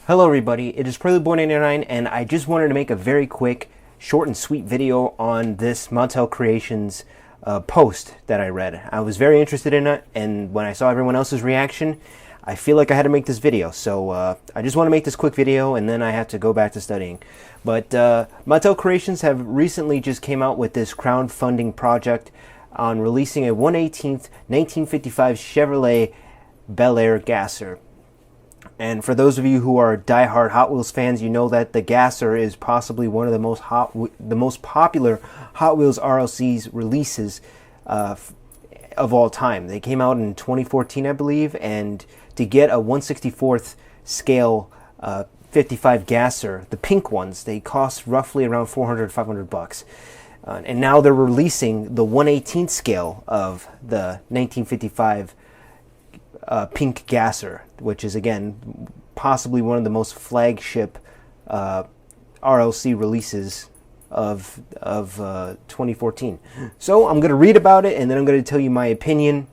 Hello everybody, it is PreludeBoy99 and I just wanted to make a very quick, short and sweet video on this Mattel Creations post that I read. I was very interested in it, and when I saw everyone else's reaction, I feel like I had to make this video. So I just want to make this quick video and then I have to go back to studying. But Mattel Creations have recently just came out with this crowdfunding project on releasing a 1/18 1955 Chevrolet Bel Air gasser. And for those of you who are diehard Hot Wheels fans, you know that the gasser is possibly one of the most popular Hot Wheels RLCs releases of all time. They came out in 2014, I believe, and to get a 1/64th scale 55 gasser, the pink ones, they cost roughly around $400-500. And now they're releasing the 1/18 scale of the 1955 pink gasser, which is again possibly one of the most flagship RLC releases of 2014. So I'm going to read about it and then I'm going to tell you my opinion,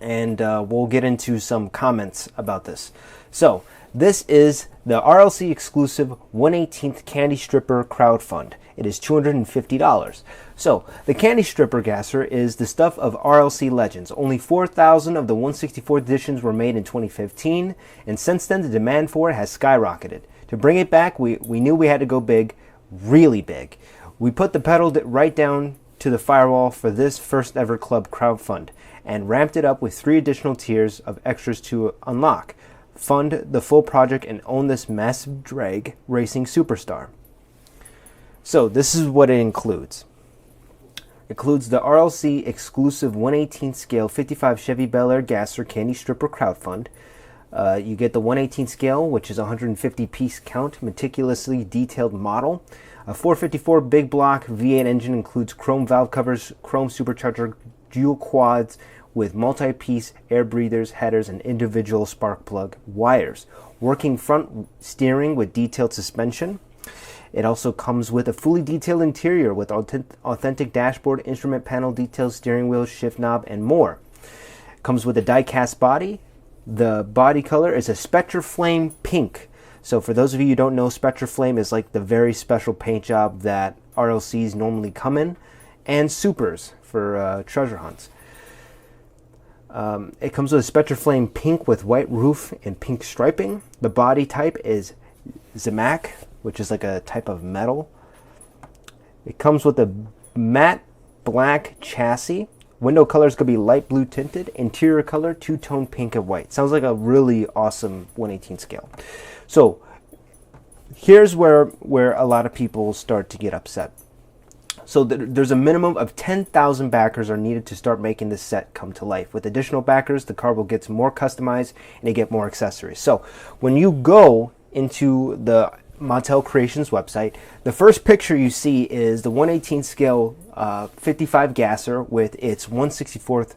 and we'll get into some comments about this. So this is the RLC exclusive 1/18 candy stripper crowdfund. It is $250. So the candy stripper gasser is the stuff of RLC legends. Only 4,000 of the 1/64th editions were made in 2015, and since then the demand for it has skyrocketed. To bring it back, we knew we had to go big, really big. We put the pedal right down to the firewall for this first ever club crowdfund and ramped it up with 3 additional tiers of extras to unlock, fund the full project, and own this massive drag racing superstar. So this is what it includes. It includes the RLC exclusive 1/18 scale 55 Chevy Bel Air gasser candy stripper crowdfund. You get the 1/18 scale, which is a 150 piece count, meticulously detailed model. A 454 big block V8 engine includes chrome valve covers, chrome supercharger, dual quads with multi-piece air breathers, headers, and individual spark plug wires. Working front steering with detailed suspension. It also comes with a fully detailed interior with authentic dashboard, instrument panel details, steering wheel, shift knob, and more. It comes with a die-cast body. The body color is a Spectre Flame pink. So for those of you who don't know, Spectre Flame is like the very special paint job that RLCs normally come in, and supers for treasure hunts. It comes with a Spectre Flame pink with white roof and pink striping. The body type is Zamac, which is like a type of metal. It comes with a matte black chassis. Window colors could be light blue tinted. Interior color, two-tone pink and white. Sounds like a really awesome 1/18 scale. So here's where a lot of people start to get upset. So there's a minimum of 10,000 backers are needed to start making this set come to life. With additional backers, the car will get more customized and you get more accessories. So when you go into the Mattel Creations website, the first picture you see is the 1/18 scale 55 gasser with its 1/64th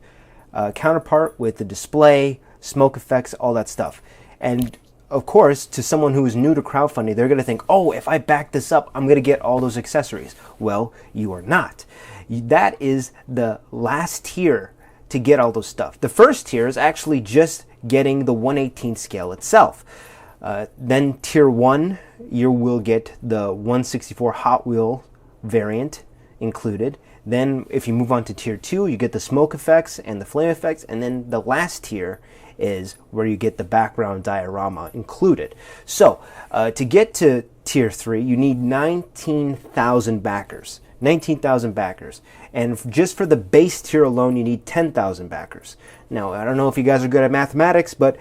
counterpart with the display, smoke effects, all that stuff. And of course, to someone who is new to crowdfunding, they're going to think, oh, if I back this up, I'm going to get all those accessories. Well, you are not. That is the last tier to get all those stuff. The first tier is actually just getting the 1/18 scale itself. Then tier 1, you will get the 1/64 Hot Wheel variant included. Then if you move on to tier 2, you get the smoke effects and the flame effects. And then the last tier is where you get the background diorama included. So to get to tier 3, you need 19,000 backers. 19,000 backers. And just for the base tier alone, you need 10,000 backers. Now, I don't know if you guys are good at mathematics, but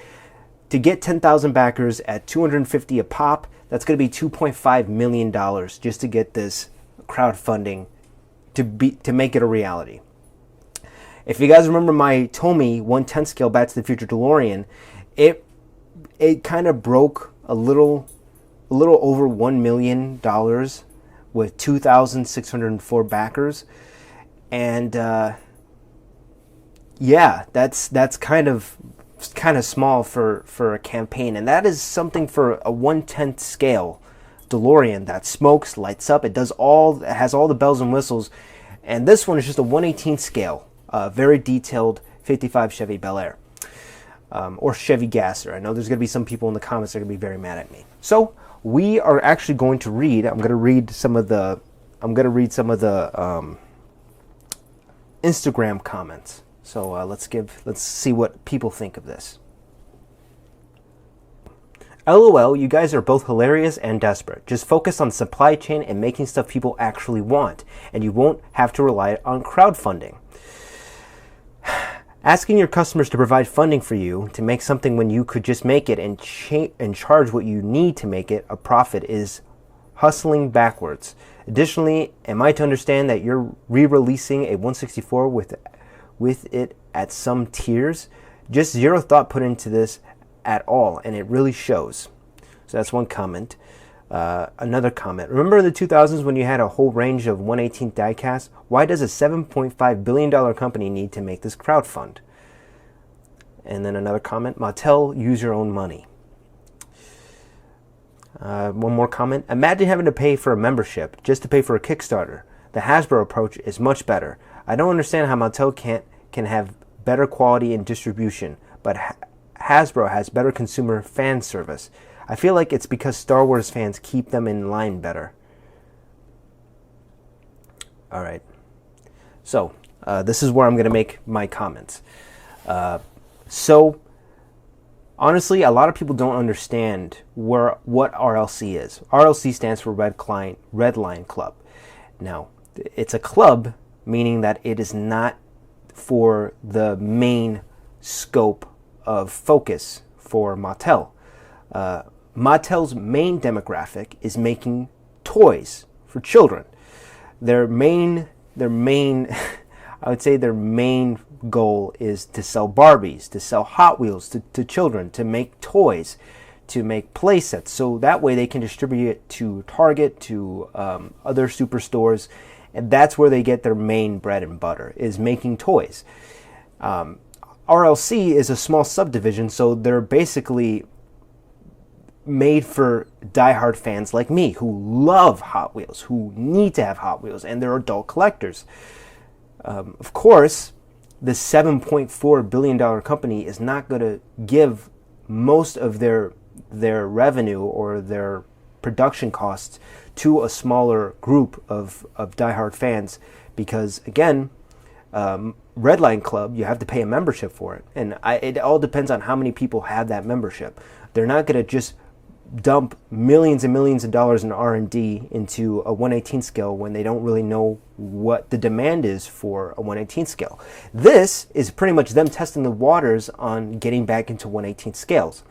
to get 10,000 backers at $250 a pop, that's going to be $2.5 million just to get this crowdfunding to make it a reality. If you guys remember my Tomy 1/10 scale Back to the Future DeLorean, it kind of broke a little over $1 million with 2,604 backers, and yeah, that's kind of small for a campaign, and that is something for a 1/10 scale DeLorean that smokes, lights up, it has all the bells and whistles, and this one is just a 1/18 scale, very detailed 55 Chevy Bel Air. or Chevy Gasser. I know there's going to be some people in the comments that are going to be very mad at me. So we are actually going to read. I'm going to read some of the Instagram comments. So let's see what people think of this. LOL, you guys are both hilarious and desperate. Just focus on supply chain and making stuff people actually want, and you won't have to rely on crowdfunding. Asking your customers to provide funding for you to make something when you could just make it and charge what you need to make it a profit is hustling backwards. Additionally, am I to understand that you're re-releasing a 164 with it at some tiers? Just zero thought put into this at all, and it really shows. So that's one comment. Another comment. Remember in the 2000s when you had a whole range of 1/18 diecast? Why does a $7.5 billion company need to make this crowdfund? And then another comment. Mattel, use your own money. One more comment. Imagine having to pay for a membership just to pay for a Kickstarter. The Hasbro approach is much better. I don't understand how Mattel can have better quality and distribution, but Hasbro has better consumer fan service. I feel like it's because Star Wars fans keep them in line better. All right. So this is where I'm going to make my comments. So honestly, a lot of people don't understand what RLC is. RLC stands for Red Line Club. Now, it's a club, meaning that it is not for the main scope of focus for Mattel. Mattel's main demographic is making toys for children. Their main I would say their main goal is to sell Barbies, to sell Hot Wheels to children, to make toys, to make play sets, so that way they can distribute it to Target, to other superstores, and that's where they get their main bread and butter, is making toys. RLC is a small subdivision, so they're basically made for diehard fans like me who love Hot Wheels, who need to have Hot Wheels, and they're adult collectors. Of course, this $7.4 billion company is not going to give most of their revenue or their production costs to a smaller group of diehard fans because, again, Redline Club, you have to pay a membership for it. And it all depends on how many people have that membership. They're not going to just dump millions and millions of dollars in R&D into a 1/18 scale when they don't really know what the demand is for a 1/18 scale. This is pretty much them testing the waters on getting back into 1/18 scales.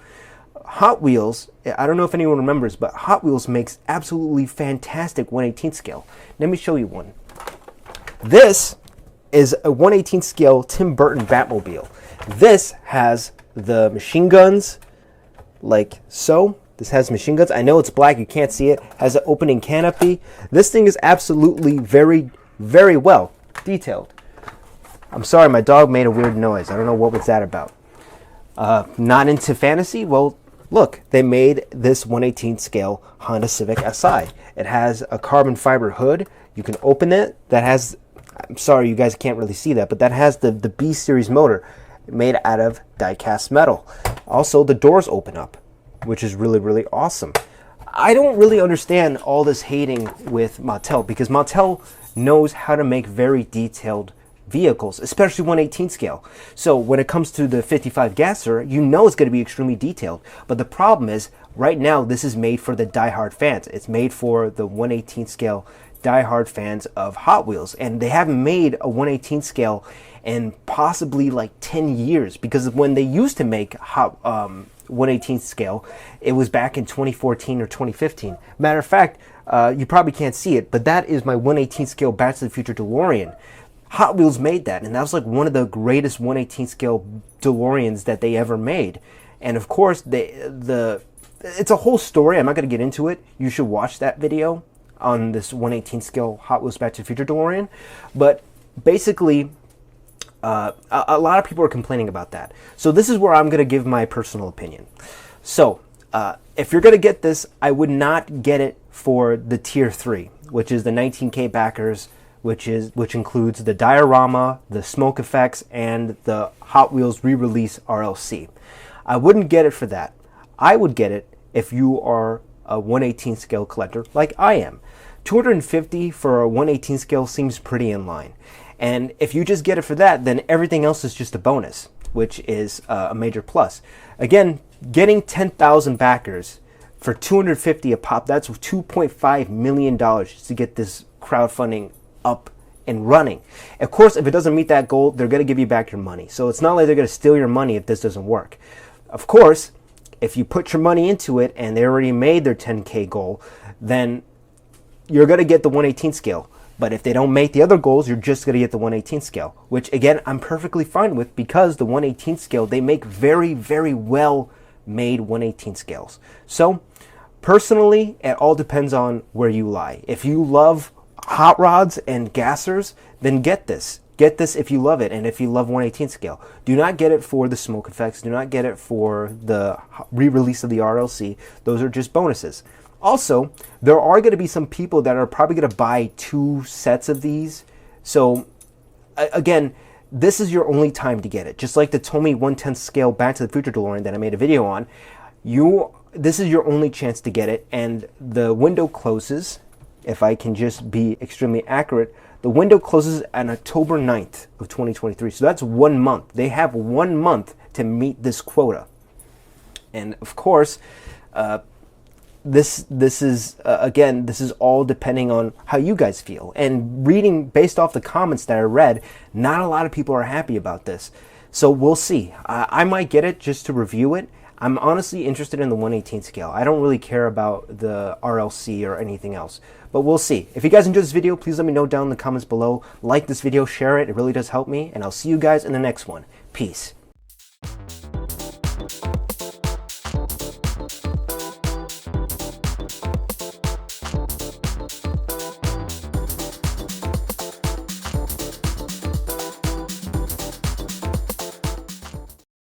Hot Wheels, I don't know if anyone remembers, but Hot Wheels makes absolutely fantastic 1/18 scale. Let me show you one. This is a 1/18 scale Tim Burton Batmobile. This has the machine guns like so. This has machine guns. I know it's black, you can't see it. Has an opening canopy. This thing is absolutely very, very well detailed. I'm sorry, my dog made a weird noise. I don't know what was that about. Not into fantasy? Well, look, they made this 1/18 scale Honda Civic Si. It has a carbon fiber hood. You can open it. That has, I'm sorry, you guys can't really see that, but that has the B series motor made out of die-cast metal. Also, the doors open up, which is really, really awesome. I don't really understand all this hating with Mattel because Mattel knows how to make very detailed vehicles, especially 1/18 scale. So when it comes to the 55 Gasser, you know it's going to be extremely detailed. But the problem is, right now, this is made for the diehard fans. It's made for the 1/18 scale diehard fans of Hot Wheels. And they haven't made a 1/18 scale in possibly like 10 years because when they used to make 1/18 scale, it was back in 2014 or 2015. Matter of fact, you probably can't see it, but that is my 1/18 scale Back to the Future DeLorean. Hot Wheels made that, and that was like one of the greatest 1/18 scale DeLoreans that they ever made. And of course, it's a whole story. I'm not going to get into it. You should watch that video on this 1/18 scale Hot Wheels Back to the Future DeLorean. But basically, a lot of people are complaining about that. So this is where I'm going to give my personal opinion. So if you're going to get this, I would not get it for the tier 3, which is the 19K backers which includes the diorama, the smoke effects, and the Hot Wheels re-release RLC. I wouldn't get it for that. I would get it if you are a 1/18 scale collector like I am. $250 for a 1/18 scale seems pretty in line. And if you just get it for that, then everything else is just a bonus, which is a major plus. Again, getting 10,000 backers for $250 a pop, that's $2.5 million just to get this crowdfunding up and running. Of course, if it doesn't meet that goal, they're going to give you back your money. So it's not like they're going to steal your money if this doesn't work. Of course, if you put your money into it and they already made their 10K goal, then you're going to get the 1/18 scale. But if they don't make the other goals, you're just going to get the 1/18 scale, which again, I'm perfectly fine with, because the 1/18 scale, they make very, very well made 1/18 scales. So personally, it all depends on where you lie. If you love hot rods and gassers, then get this. Get this if you love it and if you love 1/18 scale. Do not get it for the smoke effects. Do not get it for the re-release of the RLC. Those are just bonuses. Also, there are going to be some people that are probably going to buy 2 sets of these. So again, this is your only time to get it. Just like the Tomy 1/10 scale Back to the Future DeLorean that I made a video on, this is your only chance to get it, and the window closes, if I can just be extremely accurate, the window closes on October 9th of 2023. So that's 1 month. They have 1 month to meet this quota. And of course, this is again, this is all depending on how you guys feel. And reading based off the comments that I read, not a lot of people are happy about this. So we'll see. I might get it just to review it. I'm honestly interested in the 1/18 scale. I don't really care about the RLC or anything else, but we'll see. If you guys enjoyed this video, please let me know down in the comments below. Like this video, share it. It really does help me, and I'll see you guys in the next one. Peace.